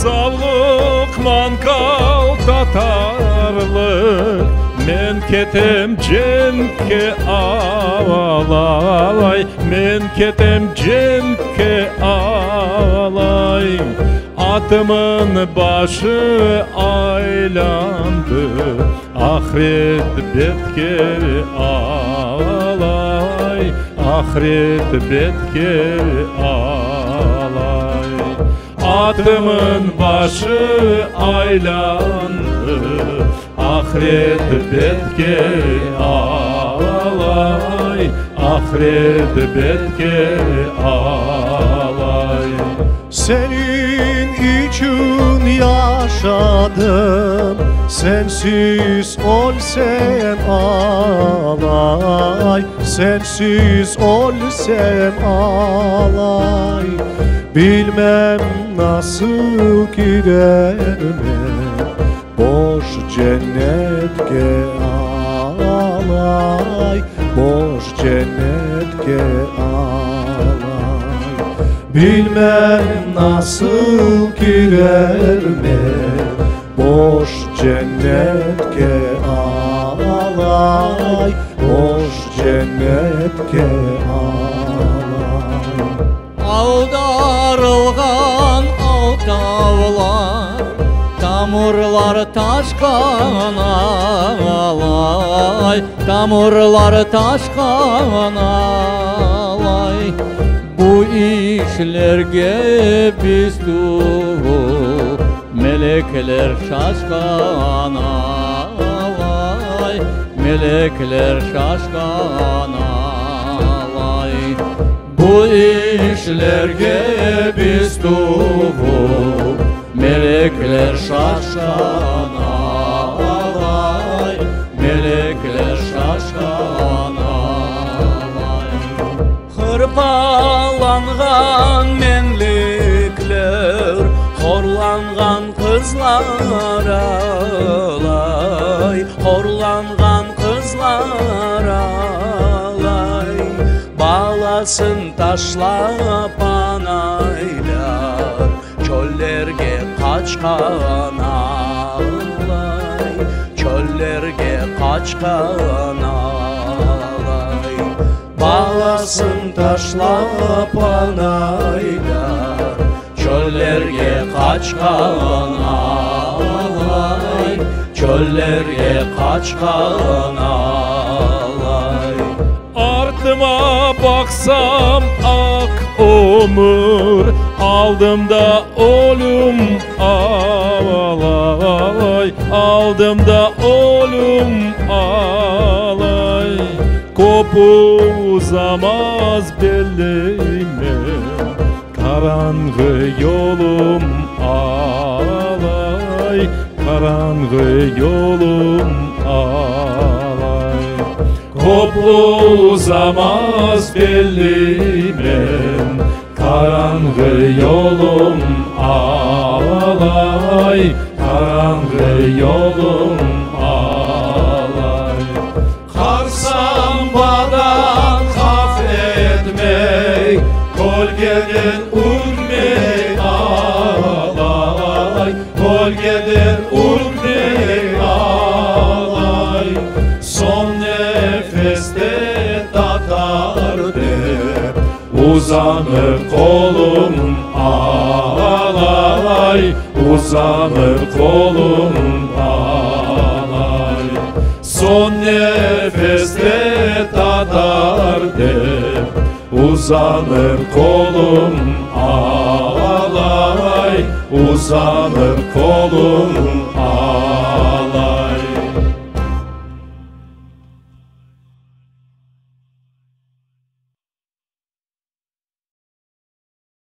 Sağlık mankal tatarlık men ketem cenke ağlay, men ketem cenke ağlay. Atımın başı aylandı, ahiret betke ağlay, ahiret betke ağlay. Atımın başı aylandı, ahiret betke ağlay, ahiret betke ağlay. Senin için yaşadım, sensiz ölsem ağlay, sensiz ölsem ağlay. Bilmem nasıl giderim boş cennetke ağlay, boş cennetke ağlay. Bilmem nasıl girerim boş cennetke ağlay, boş cennetke ağlay. Aldarılgan altavlar, tamurlar taşkan ağlay, tamurlar taşkan ağlay. Bu işlerge biz tuğ, melekler şaşkan ağlay, melekler şaşkan ağlay. Bu işlerge biz tuğ, melekler şaşkan ağlay, melekler şaşkan ağlay. Hırpalangan menlikler, horlangan kızlar ağlay, horlangan kızlar ağlay. Bağlasın taşlap anaylar, çöllerge kaçkan ağlay, çöllerge kaçkan ağlay. Bağlasın taşlap anaylar, çöllerge kaçkan ağlay, çöllerge kaçkan ağlay. Artıma baksam ak ömür, aldımda ölüm ağlay, aldımda ölüm ağlay. Kopuzamaz belime, karanğı yolum ağlay, karanğı yolum ağlay. Kopuzamaz belime, karanğı yolum ağlay, karanğı yolum ağlay. Karsambadan haf etmek, kolgeden urmek ağlay, kolgeden urmek ağlay. Son nefeste tatardı, uzanır kolum ağlay, uzanır kolum ağlay. Son nefeste tatardı, uzanır kolum ağlay, uzanır kolum